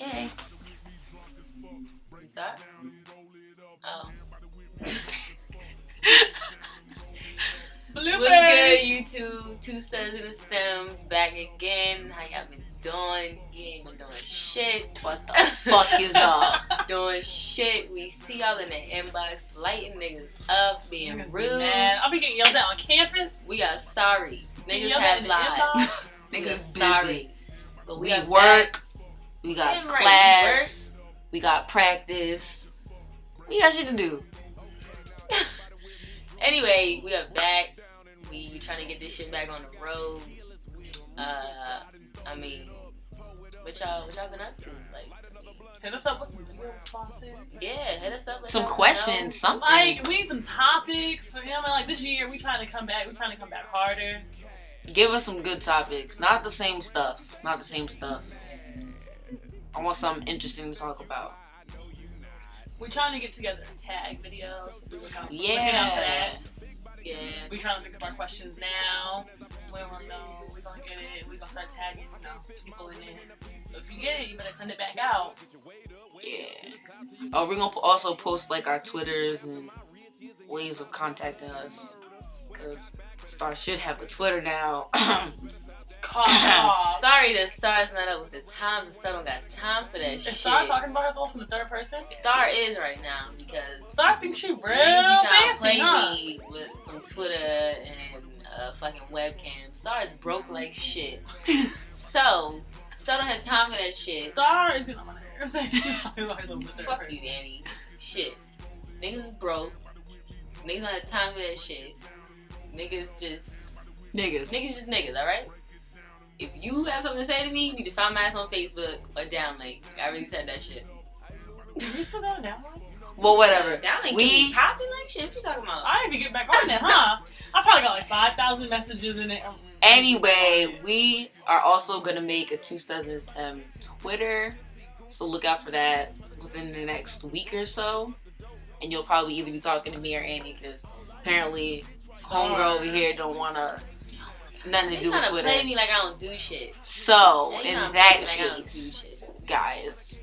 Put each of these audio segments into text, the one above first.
Okay. You start? Oh. Bloopers. What's good, YouTube? Two Studs in the Stem back again. How y'all been doing? You ain't been doing shit. What the fuck is up? Doing shit. We see y'all in the inbox, lighting niggas up, being rude. Man, I'll be getting yelled at on campus. We are sorry. Niggas Yelled have at in the lives. inbox. Niggas busy. sorry. But We got work. back. We got Damn right, class. We got practice. We got shit to do. Anyway, we are back. We trying to get this shit back on the road. I mean, what y'all been up to? Like, Hit us up with some video responses. yeah, hit us up. Some y'all questions, know. something. Like, we need some topics for him. Like, this year, we trying to come back. We trying to come back harder. Give us some good topics. Not the same stuff. Not the same stuff. I want something interesting to talk about. We're trying to get together and tag videos. So looking out for Yeah. that. Yeah. We trying to think of our questions now. We don't know. We gonna get it. We gonna start tagging, people in it. So if you get it, you better send it back out. Yeah. Oh, we're gonna also post like our Twitters and ways of contacting us. Cause Star should have a Twitter now. Cough. Sorry that Star's not up with the times. And Star don't got time for that shit. Is Star talking about herself in the third person? Star is right now because Star thinks she real niggas be trying to fancy, play huh? me with some Twitter and fucking webcam. Star is broke like shit. So Star don't have time for that shit. Star is getting on my nerves. He's talking about herself in the third Fuck person. you, Danny. Shit. Niggas is broke. Niggas don't have time for that shit. Niggas just niggas, alright? If you have something to say to me, you need to find my ass on Facebook or Downlink. I already said that shit. You still got a download? Well, whatever. Downlink We- be popping like shit. What you talking about? I need to get back on that, huh? I probably got like 5,000 messages in it. Anyway, we are also gonna make a 2010 Twitter, so look out for that within the next week or so. And you'll probably either be talking to me or Annie, because apparently homegirl over here don't wanna nothing to They do with trying to Twitter. play me like I don't do shit. So They in tryna that play me like I don't do case, shit. guys,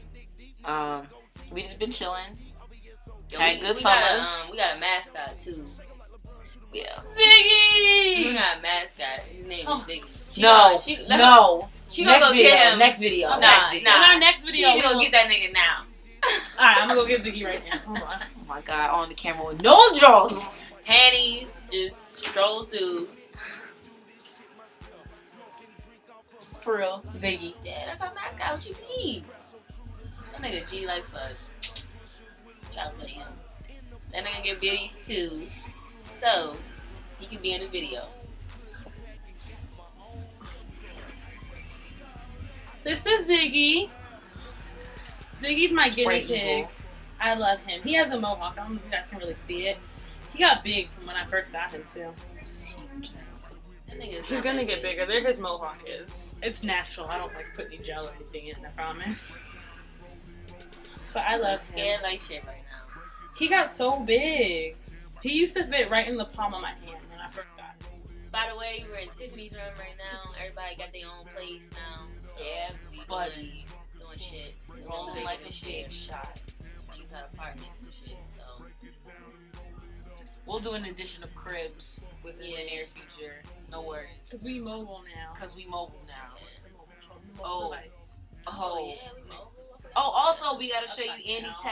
we just been chilling. Yo, Had good we got summers. we got a mascot too. Yeah. We Ziggy! got a mascot. His name is Ziggy. She She gonna next go video. get him. Next video. Nah, next video. In nah. our next She video, need to go get that nigga now. Alright, I'm gonna go get Ziggy right now. Hold on. Oh my god, on the camera with no drawers. Panties just stroll through. For real, Ziggy. Yeah, that's our mascot. What you mean? That nigga G like fuck. Try to play him. That nigga get biddies too, so he can be in the video. This is Ziggy. Ziggy's my Spray guinea pig. eagle. I love him. He has a mohawk. I don't know if you guys can really see it. He got big from when I first got him too. That nigga He's gonna get bigger. There his mohawk is. It's natural. I don't like put any gel or anything in, I promise. But I I'm love him. scared like shit right now. He got so big. He used to fit right in the palm of my hand when I first got him. By the way, we're in Tiffany's room right now. Everybody got their own place now. So Yeah, we buddy. doing shit. Rolling like a big big shot. These are apartments and shit. So We'll do an edition of Cribs within the near future. No worries. Cause we mobile now. Cause we mobile now. Mobile Oh. device. Oh. yeah, we mobile. Oh, also we gotta show you Upside Annie's down.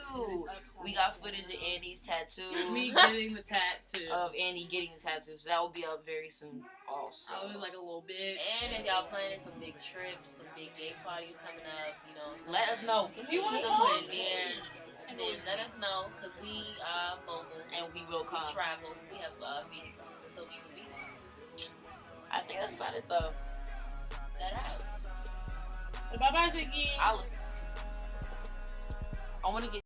tattoo. We got footage of Annie's tattoo. Me getting the tattoo. Of Annie getting the tattoo. So that will be up very soon also. I was like a little bitch. And if y'all planning some big trips, some big gay parties coming up, you know, Let us know. If you want to come? put in there, and then let us know, because we are mobile And we will we come. travel, we have vehicles, so we will be there. I think that's about it though. That house. Bye bye, Ziggy. I wanna get